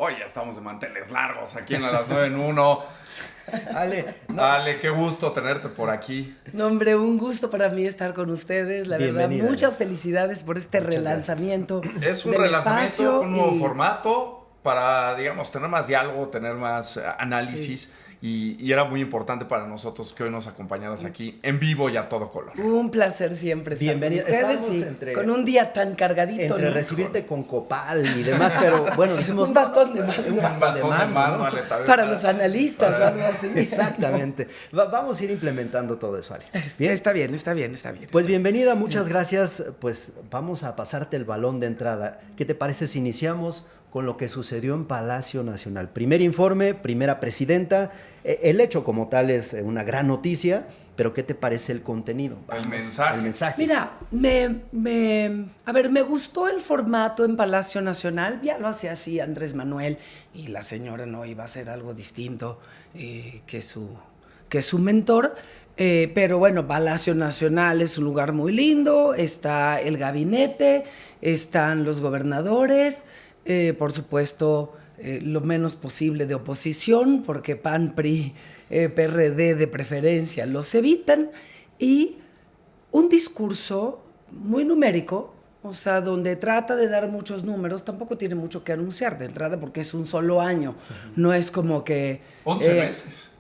Hoy ya estamos de manteles largos aquí en las 9 en 1. Ale, no. Ale, qué gusto tenerte por aquí. No, hombre, un gusto para mí estar con ustedes. La verdad, muchas felicidades por este relanzamiento. Es un del relanzamiento espacio con un nuevo y- formato para, digamos, tener más diálogo, tener más análisis. Sí. Y era muy importante para nosotros que hoy nos acompañaras aquí en vivo y a todo color. Un placer siempre estar Bienvenida. con ustedes Estamos y entre- con un día tan cargadito. Entre ¿no? recibirte con copal y demás, pero bueno, dijimos... Un bastón de mano. Un Un bastón bastón de mano, ¿no? Ale, tal vez Para los analistas o algo así. Exactamente. Vamos a ir implementando todo eso, Ale. Bien. Está bien, está bien. Pues bienvenida, muchas gracias. Pues vamos a pasarte el balón de entrada. ¿Qué te parece si iniciamos con lo que sucedió en Palacio Nacional? Primer informe, primera presidenta. El hecho como tal es una gran noticia, pero ¿qué te parece el contenido? El mensaje. El mensaje. Mira, me gustó el formato en Palacio Nacional. Ya lo hacía así Andrés Manuel y la señora no iba a hacer algo distinto que su mentor. Pero bueno, Palacio Nacional es un lugar muy lindo. Está el gabinete, están los gobernadores, por supuesto, lo menos posible de oposición, porque PAN, PRI, PRD de preferencia los evitan, y un discurso muy numérico, o sea, donde trata de dar muchos números. Tampoco tiene mucho que anunciar de entrada porque es un solo año, no es como que... 11 meses.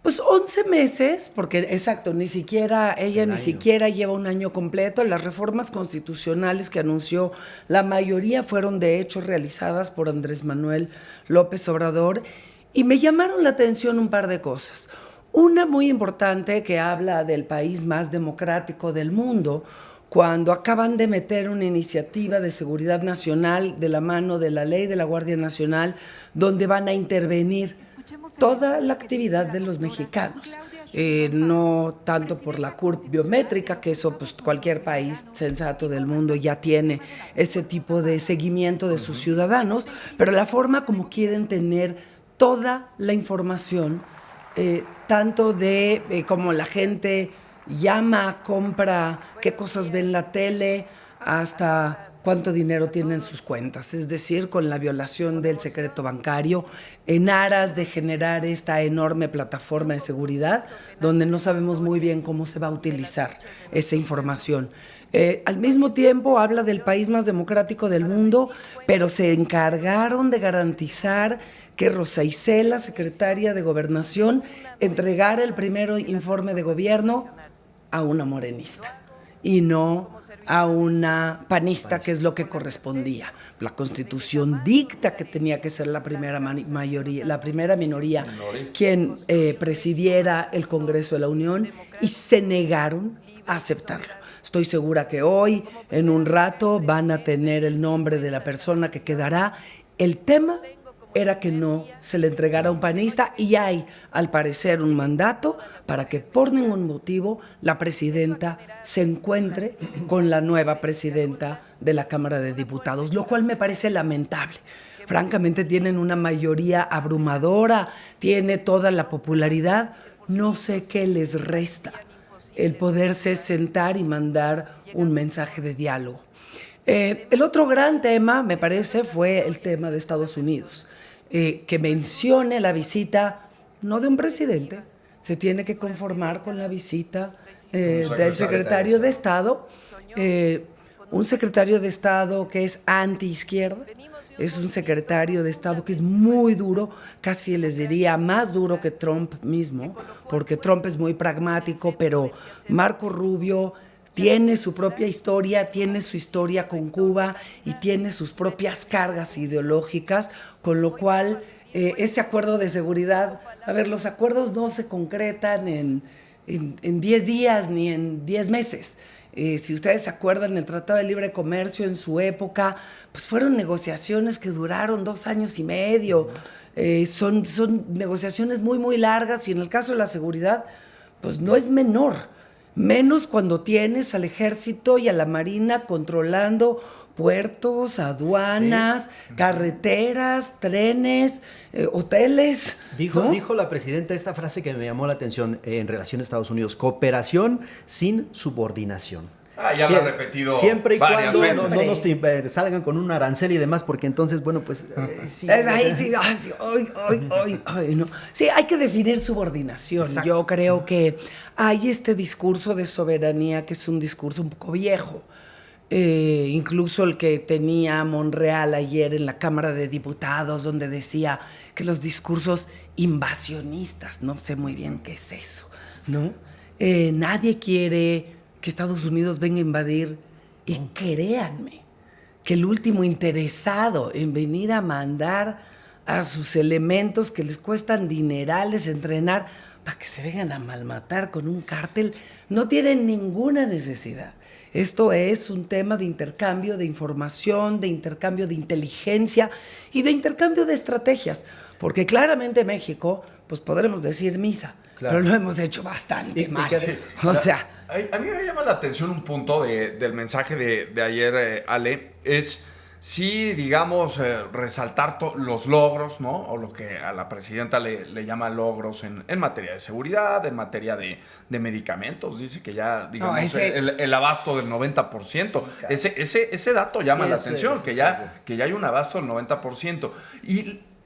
Pues 11 meses, porque exacto, ella ni siquiera lleva un año completo. Las reformas constitucionales que anunció, la mayoría fueron de hecho realizadas por Andrés Manuel López Obrador, y me llamaron la atención un par de cosas. Una muy importante, que habla del país más democrático del mundo, cuando acaban de meter una iniciativa de seguridad nacional de la mano de la ley de la Guardia Nacional, donde van a intervenir toda la actividad de los mexicanos, no tanto por la CURP biométrica, que eso pues cualquier país sensato del mundo ya tiene ese tipo de seguimiento de sus ciudadanos, pero la forma como quieren tener toda la información, tanto de cómo la gente llama, compra, qué cosas ve en la tele, hasta cuánto dinero tienen sus cuentas, es decir, con la violación del secreto bancario, en aras de generar esta enorme plataforma de seguridad, donde no sabemos muy bien cómo se va a utilizar esa información. Al mismo tiempo habla del país más democrático del mundo, pero se encargaron de garantizar que Rosa Isela, secretaria de Gobernación, entregara el primer informe de gobierno a una morenista y no a una panista, que es lo que correspondía. La Constitución dicta que tenía que ser la primera minoría quien presidiera el Congreso de la Unión, y se negaron a aceptarlo. Estoy segura que hoy, en un rato, van a tener el nombre de la persona que quedará. El tema era que no se le entregara a un panista, y hay, al parecer, un mandato para que por ningún motivo la presidenta se encuentre con la nueva presidenta de la Cámara de Diputados, lo cual me parece lamentable. Francamente, tienen una mayoría abrumadora, tiene toda la popularidad. No sé qué les resta el poderse sentar y mandar un mensaje de diálogo. El otro gran tema, me parece, fue el tema de Estados Unidos. Que mencione la visita, no de un presidente, se tiene que conformar con la visita del secretario de Estado, un secretario de Estado que es anti-izquierda, es un secretario de Estado que es muy duro, casi les diría más duro que Trump mismo, porque Trump es muy pragmático, pero Marco Rubio tiene su propia historia, tiene su historia con Cuba y tiene sus propias cargas ideológicas, con lo cual ese acuerdo de seguridad, los acuerdos no se concretan en 10 días ni en 10 meses. Si ustedes se acuerdan, el Tratado de Libre Comercio en su época, pues fueron negociaciones que duraron 2 años y medio. Son negociaciones muy, muy largas, y en el caso de la seguridad, pues no es menor. Menos cuando tienes al ejército y a la marina controlando puertos, aduanas, carreteras, trenes, hoteles. Dijo la presidenta esta frase que me llamó la atención en relación a Estados Unidos: cooperación sin subordinación. Ya lo ha repetido siempre y varias cuando veces. no nos salgan con un arancel y demás, porque entonces, bueno, pues... sí, Ahí sí, ay, no. Sí, hay que definir subordinación. Exacto. Yo creo que hay este discurso de soberanía que es un discurso un poco viejo. Incluso el que tenía Monreal ayer en la Cámara de Diputados, donde decía que los discursos invasionistas, no sé muy bien qué es eso, ¿no? Nadie quiere que Estados Unidos venga a invadir, y créanme que el último interesado en venir a mandar a sus elementos que les cuestan dinerales entrenar para que se vengan a malmatar con un cártel, no tienen ninguna necesidad. Esto es un tema de intercambio de información, de intercambio de inteligencia y de intercambio de estrategias, porque claramente México, pues podremos decir misa, Claro. pero lo hemos hecho bastante mal. O sea... A mí me llama la atención un punto del mensaje de ayer, Ale, es sí, digamos, resaltar los logros, ¿no? O lo que a la presidenta le llama logros en materia de seguridad, en materia de medicamentos. Dice que ya, digamos, el abasto del 90%. Sí, ese dato llama la atención, que ya hay un abasto del 90%.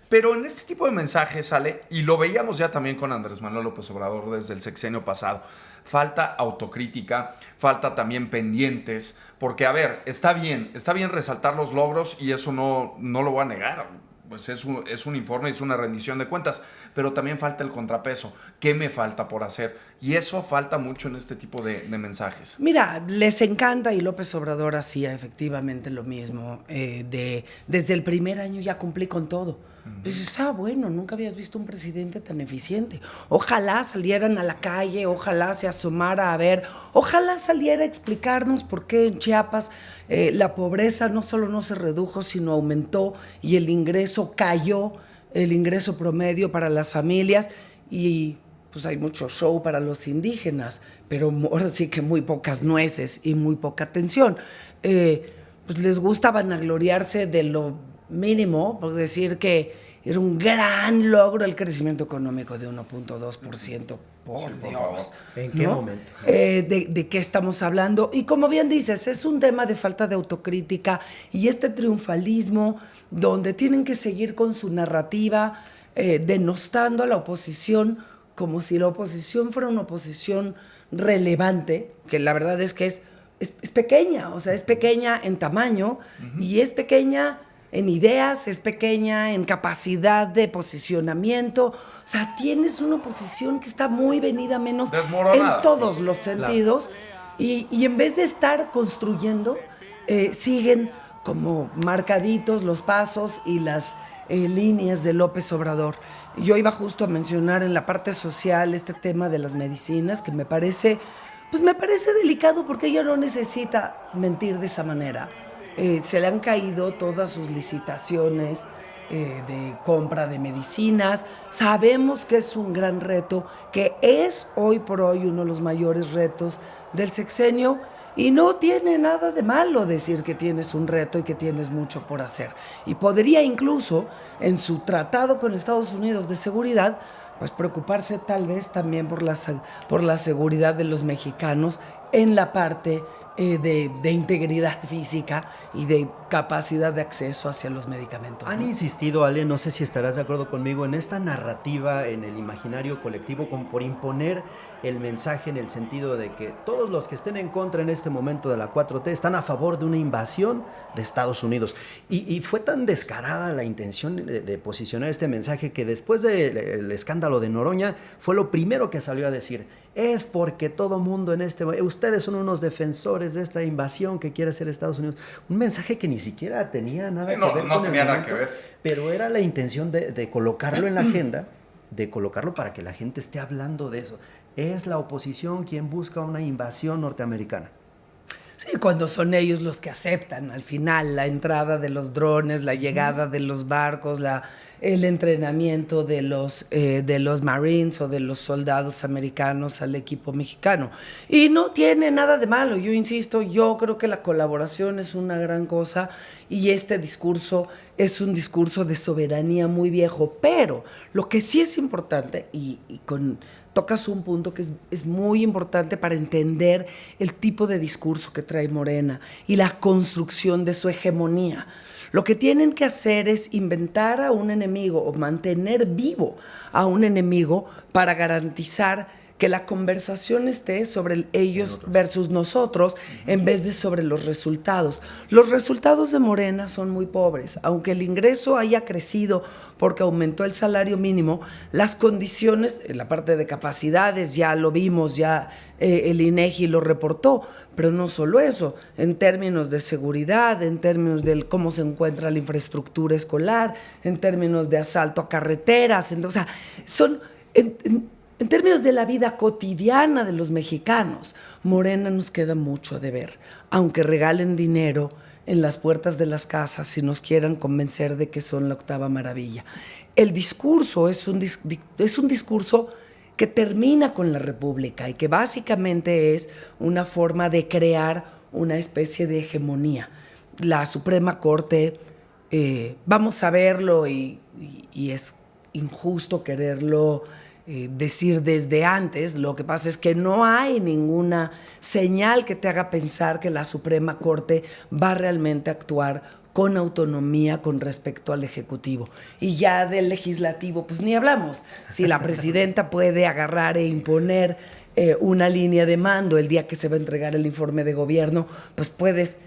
Pero en este tipo de mensajes, Ale, y lo veíamos ya también con Andrés Manuel López Obrador desde el sexenio pasado, falta autocrítica, falta también pendientes, porque, a ver, está bien resaltar los logros y eso no lo voy a negar, pues es un informe, es una rendición de cuentas, pero también falta el contrapeso. ¿Qué me falta por hacer? Y eso falta mucho en este tipo de mensajes. Mira, les encanta, y López Obrador hacía efectivamente lo mismo, desde el primer año ya cumplí con todo. Dices, bueno, nunca habías visto un presidente tan eficiente. Ojalá salieran a la calle, ojalá se asomara a ver, ojalá saliera a explicarnos por qué en Chiapas la pobreza no solo no se redujo, sino aumentó y el ingreso cayó, el ingreso promedio para las familias, y pues hay mucho show para los indígenas, pero ahora sí que muy pocas nueces y muy poca atención. Pues les gusta vanagloriarse de lo mínimo, por decir que era un gran logro el crecimiento económico de 1.2%. Por Dios. ¿En qué momento? ¿De qué estamos hablando? Y como bien dices, es un tema de falta de autocrítica y este triunfalismo donde tienen que seguir con su narrativa, denostando a la oposición como si la oposición fuera una oposición relevante, que la verdad es que es pequeña, o sea, es pequeña en tamaño y es pequeña en ideas, es pequeña en capacidad de posicionamiento. O sea, tienes una oposición que está muy venida menos desmoronada, en todos los sentidos. Y en vez de estar construyendo, siguen como marcaditos los pasos y las líneas de López Obrador. Yo iba justo a mencionar en la parte social este tema de las medicinas, que me parece delicado porque ella no necesita mentir de esa manera. Se le han caído todas sus licitaciones de compra de medicinas. Sabemos que es un gran reto, que es hoy por hoy uno de los mayores retos del sexenio, y no tiene nada de malo decir que tienes un reto y que tienes mucho por hacer. Y podría incluso, en su tratado con Estados Unidos de seguridad, pues preocuparse tal vez también por la seguridad de los mexicanos en la parte de integridad física y de capacidad de acceso hacia los medicamentos. Han insistido, Ale, no sé si estarás de acuerdo conmigo, en esta narrativa en el imaginario colectivo como por imponer el mensaje en el sentido de que todos los que estén en contra en este momento de la 4T están a favor de una invasión de Estados Unidos. Y fue tan descarada la intención de posicionar este mensaje que después del escándalo de Noroña fue lo primero que salió a decir. Es porque todo mundo ustedes son unos defensores de esta invasión que quiere hacer Estados Unidos. Un mensaje que ni siquiera tenía nada que ver no con tenía el nada momento, que ver. pero era la intención de colocarlo en la agenda, de colocarlo para que la gente esté hablando de eso. Es la oposición quien busca una invasión norteamericana. Sí, cuando son ellos los que aceptan al final la entrada de los drones, la llegada de los barcos, el entrenamiento de los Marines o de los soldados americanos al equipo mexicano. Y no tiene nada de malo, yo insisto, yo creo que la colaboración es una gran cosa y este discurso es un discurso de soberanía muy viejo, pero lo que sí es importante, y con tocas un punto que es muy importante para entender el tipo de discurso que trae Morena y la construcción de su hegemonía. Lo que tienen que hacer es inventar a un enemigo o mantener vivo a un enemigo para garantizar que la conversación esté sobre ellos versus nosotros en vez de sobre los resultados. Los resultados de Morena son muy pobres. Aunque el ingreso haya crecido porque aumentó el salario mínimo, las condiciones, en la parte de capacidades, ya lo vimos, ya el INEGI lo reportó, pero no solo eso, en términos de seguridad, en términos de cómo se encuentra la infraestructura escolar, en términos de asalto a carreteras, o sea, son... En términos de la vida cotidiana de los mexicanos, Morena nos queda mucho a deber, aunque regalen dinero en las puertas de las casas si nos quieran convencer de que son la octava maravilla. El discurso es un discurso que termina con la República y que básicamente es una forma de crear una especie de hegemonía. La Suprema Corte, vamos a verlo y es injusto quererlo decir desde antes. Lo que pasa es que no hay ninguna señal que te haga pensar que la Suprema Corte va realmente a actuar con autonomía con respecto al Ejecutivo. Y ya del Legislativo, pues ni hablamos. Si la presidenta puede agarrar e imponer una línea de mando el día que se va a entregar el informe de gobierno, pues puedes,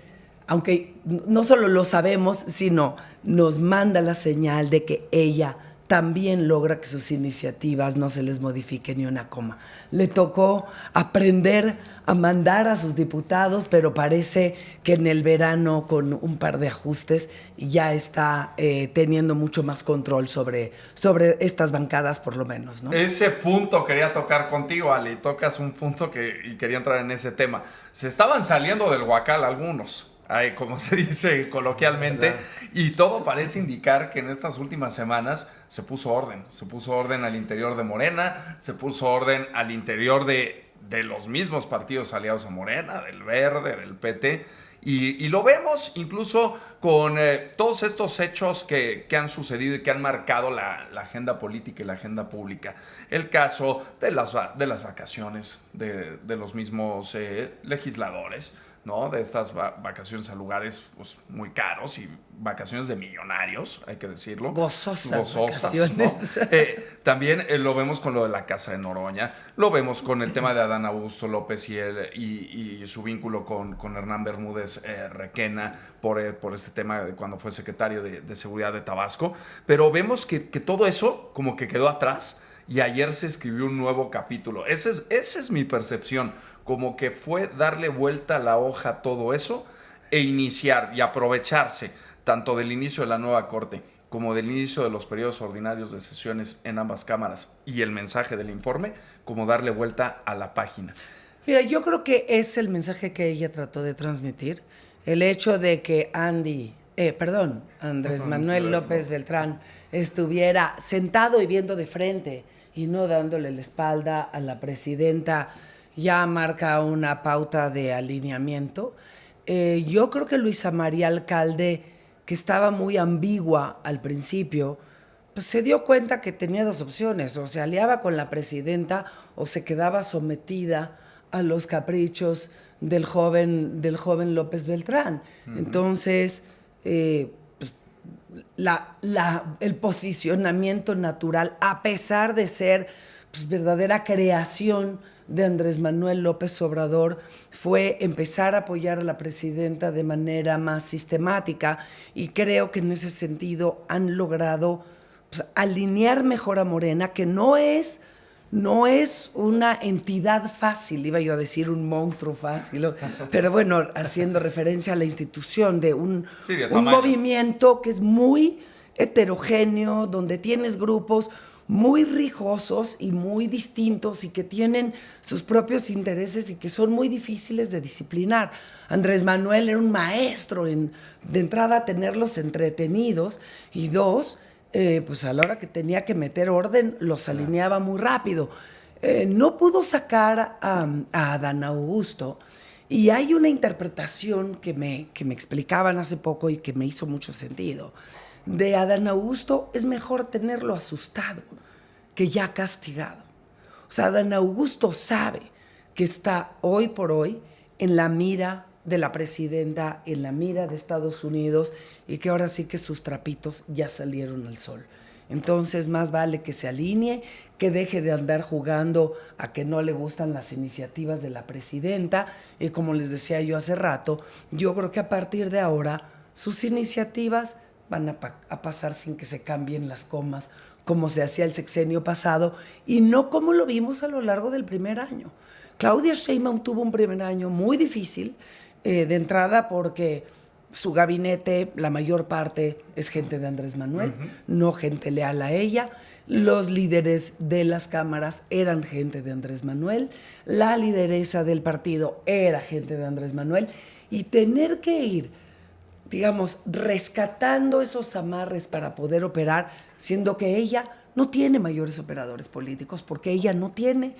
aunque no solo lo sabemos, sino nos manda la señal de que ella también logra que sus iniciativas no se les modifique ni una coma. Le tocó aprender a mandar a sus diputados, pero parece que en el verano, con un par de ajustes, ya está teniendo mucho más control sobre estas bancadas, por lo menos, ¿no? Ese punto quería tocar contigo, Ale. Tocas un punto y quería entrar en ese tema. Se estaban saliendo del huacal algunos, como se dice coloquialmente, y todo parece indicar que en estas últimas semanas se puso orden al interior de Morena, se puso orden al interior de los mismos partidos aliados a Morena, del Verde, del PT, y lo vemos incluso con todos estos hechos que han sucedido y que han marcado la agenda política y la agenda pública. El caso de las vacaciones de los mismos legisladores, ¿no? De estas vacaciones a lugares pues, muy caros y vacaciones de millonarios, hay que decirlo. Gozosas vacaciones, ¿no? También lo vemos con lo de la Casa de Noroña, lo vemos con el tema de Adán Augusto López y su vínculo con Hernán Bermúdez Requena por este tema de cuando fue secretario de Seguridad de Tabasco, pero vemos que todo eso como que quedó atrás y ayer se escribió un nuevo capítulo. Esa es mi percepción, como que fue darle vuelta a la hoja a todo eso e iniciar y aprovecharse tanto del inicio de la nueva Corte como del inicio de los periodos ordinarios de sesiones en ambas cámaras y el mensaje del informe, como darle vuelta a la página. Mira, yo creo que es el mensaje que ella trató de transmitir. El hecho de que Andrés Manuel López Beltrán estuviera sentado y viendo de frente y no dándole la espalda a la presidenta ya marca una pauta de alineamiento. Yo creo que Luisa María Alcalde, que estaba muy ambigua al principio, pues se dio cuenta que tenía dos opciones: o se aliaba con la presidenta o se quedaba sometida a los caprichos del joven López Beltrán. Uh-huh. Entonces, pues, el posicionamiento natural, a pesar de ser pues, verdadera creación de Andrés Manuel López Obrador, fue empezar a apoyar a la presidenta de manera más sistemática, y creo que en ese sentido han logrado pues, alinear mejor a Morena, que no es una entidad fácil, iba yo a decir un monstruo fácil, pero bueno, haciendo referencia a la institución de un movimiento que es muy heterogéneo, donde tienes grupos muy rijosos y muy distintos y que tienen sus propios intereses y que son muy difíciles de disciplinar. Andrés Manuel era un maestro de entrada, tenerlos entretenidos, y dos, pues a la hora que tenía que meter orden, los alineaba muy rápido. No pudo sacar a Adán Augusto, y hay una interpretación que me explicaban hace poco y que me hizo mucho sentido. De Adán Augusto es mejor tenerlo asustado que ya castigado. O sea, Adán Augusto sabe que está hoy por hoy en la mira de la presidenta, en la mira de Estados Unidos, y que ahora sí que sus trapitos ya salieron al sol. Entonces, más vale que se alinee, que deje de andar jugando a que no le gustan las iniciativas de la presidenta. Y como les decía yo hace rato, yo creo que a partir de ahora sus iniciativas van a pasar sin que se cambien las comas, como se hacía el sexenio pasado, y no como lo vimos a lo largo del primer año. Claudia Sheinbaum tuvo un primer año muy difícil, de entrada porque su gabinete, la mayor parte, es gente de Andrés Manuel, no gente leal a ella. Los líderes de las cámaras eran gente de Andrés Manuel, la lideresa del partido era gente de Andrés Manuel, y tener que ir, digamos, rescatando esos amarres para poder operar, siendo que ella no tiene mayores operadores políticos, porque ella no tiene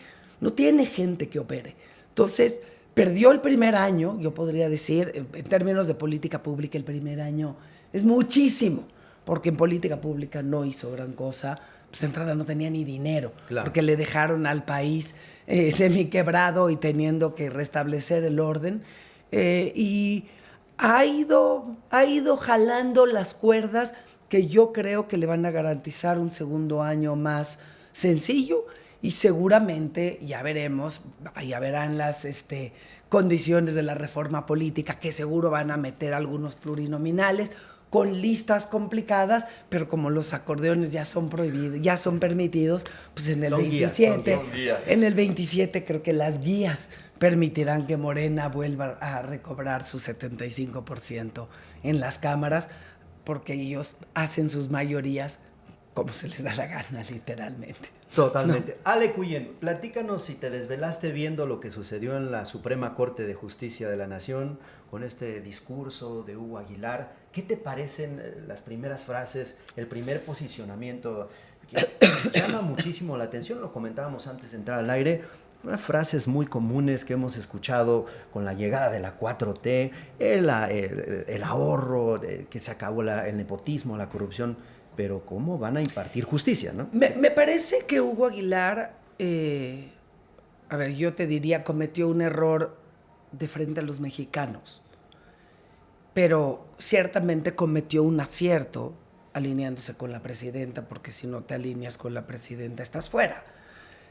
gente que opere. Entonces, perdió el primer año, yo podría decir, en términos de política pública, el primer año es muchísimo, porque en política pública no hizo gran cosa, pues de entrada no tenía ni dinero, claro, porque le dejaron al país semiquebrado y teniendo que restablecer el orden, y ha ido jalando las cuerdas que yo creo que le van a garantizar un segundo año más sencillo, y seguramente ya verán las condiciones de la reforma política, que seguro van a meter algunos plurinominales con listas complicadas, pero como los acordeones ya son prohibidos, ya son permitidos, pues en el 27, en el 27 creo que las guías permitirán que Morena vuelva a recobrar su 75% en las cámaras, porque ellos hacen sus mayorías como se les da la gana, literalmente. Totalmente. No. Ale Cuyen, platícanos si te desvelaste viendo lo que sucedió en la Suprema Corte de Justicia de la Nación con este discurso de Hugo Aguilar. ¿Qué te parecen las primeras frases, el primer posicionamiento? Que llama muchísimo la atención, lo comentábamos antes de entrar al aire. Frases muy comunes que hemos escuchado con la llegada de la 4T, el ahorro, que se acabó el nepotismo, la corrupción, pero ¿cómo van a impartir justicia, no? Me parece que Hugo Aguilar, yo te diría, cometió un error de frente a los mexicanos, pero ciertamente cometió un acierto alineándose con la presidenta, porque si no te alineas con la presidenta estás fuera.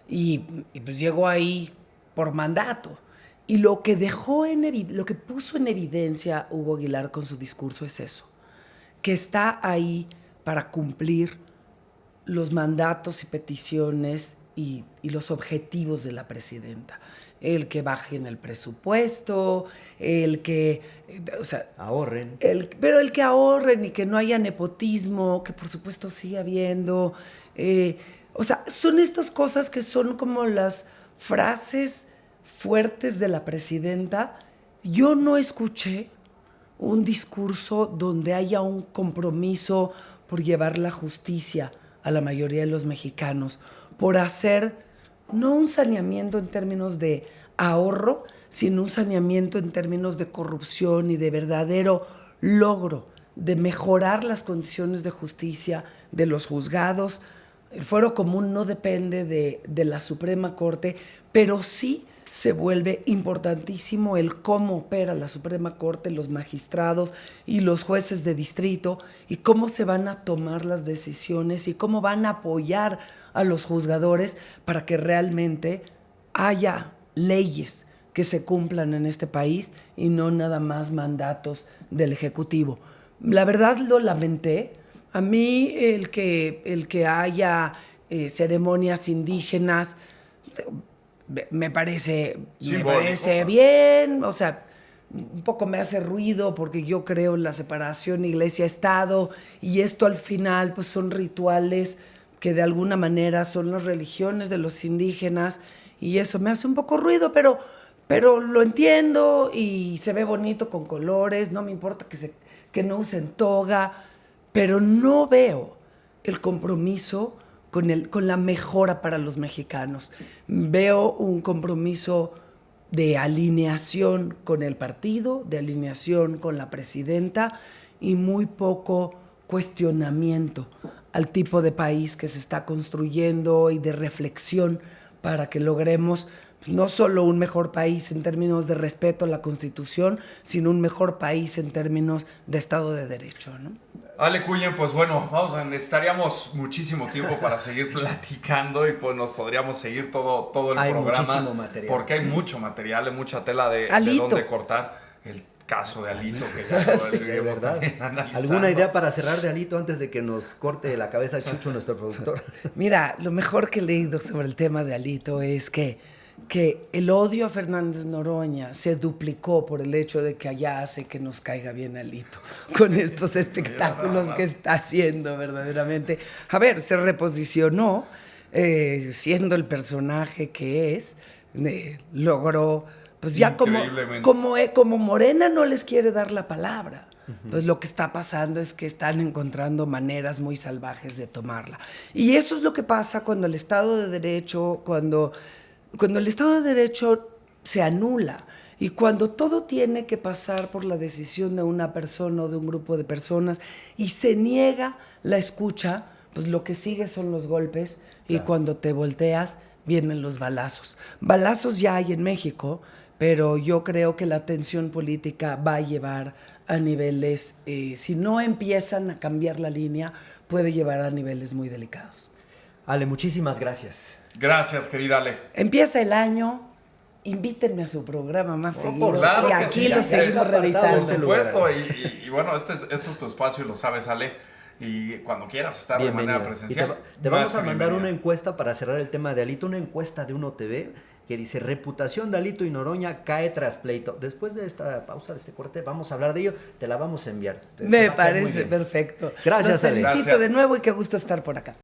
Y pues llegó ahí por mandato. Y lo que puso en evidencia Hugo Aguilar con su discurso es eso, que está ahí para cumplir los mandatos y peticiones y los objetivos de la presidenta. El que bajen el presupuesto, el que... ahorren. Pero el que ahorren y que no haya nepotismo, que por supuesto sigue habiendo... son estas cosas que son como las frases fuertes de la presidenta. Yo no escuché un discurso donde haya un compromiso por llevar la justicia a la mayoría de los mexicanos, por hacer no un saneamiento en términos de ahorro, sino un saneamiento en términos de corrupción y de verdadero logro de mejorar las condiciones de justicia de los juzgados. El fuero común no depende de la Suprema Corte, pero sí se vuelve importantísimo el cómo opera la Suprema Corte, los magistrados y los jueces de distrito, y cómo se van a tomar las decisiones y cómo van a apoyar a los juzgadores para que realmente haya leyes que se cumplan en este país y no nada más mandatos del Ejecutivo. La verdad lo lamenté. A mí el que haya ceremonias indígenas me parece bien, un poco me hace ruido porque yo creo en la separación iglesia-estado, y esto al final pues son rituales que de alguna manera son las religiones de los indígenas, y eso me hace un poco ruido, pero lo entiendo y se ve bonito con colores, no me importa que no usen toga, pero no veo el compromiso con la mejora para los mexicanos. Veo un compromiso de alineación con el partido, de alineación con la presidenta, y muy poco cuestionamiento al tipo de país que se está construyendo y de reflexión para que logremos no solo un mejor país en términos de respeto a la Constitución, sino un mejor país en términos de Estado de Derecho, ¿no? Ale Cuyen, pues bueno, necesitaríamos muchísimo tiempo para seguir platicando y pues nos podríamos seguir todo el programa. Muchísimo material. Porque hay mucho material, hay mucha tela de dónde cortar. El caso de Alito, que ya lo iremos también analizando. ¿Alguna idea para cerrar de Alito antes de que nos corte la cabeza Chucho, nuestro productor? Mira, lo mejor que he leído sobre el tema de Alito es que el odio a Fernández Noroña se duplicó por el hecho de que allá hace que nos caiga bien Alito con estos espectáculos que está haciendo verdaderamente. A ver, se reposicionó siendo el personaje que es, logró, pues ya como Morena no les quiere dar la palabra. Pues lo que está pasando es que están encontrando maneras muy salvajes de tomarla. Y eso es lo que pasa cuando el Estado de Derecho, cuando el Estado de Derecho se anula y cuando todo tiene que pasar por la decisión de una persona o de un grupo de personas y se niega la escucha, pues lo que sigue son los golpes y cuando te volteas vienen los balazos. Balazos ya hay en México, pero yo creo que la tensión política va a llevar a niveles, si no empiezan a cambiar la línea, puede llevar a niveles muy delicados. Ale, muchísimas gracias. Gracias, querida Ale. Empieza el año, invítenme a su programa más seguido. Claro y que aquí sí, lo seguimos revisando. Por supuesto, y bueno, esto es tu espacio y lo sabes, Ale. Y cuando quieras estar de manera presencial. Te vamos a mandar una encuesta para cerrar el tema de Alito, una encuesta de Uno TV que dice: reputación de Alito y Noroña cae tras pleito. Después de esta pausa, de este corte, vamos a hablar de ello, te la vamos a enviar. Me parece perfecto. Gracias, Ale. Los felicito de nuevo y qué gusto estar por acá.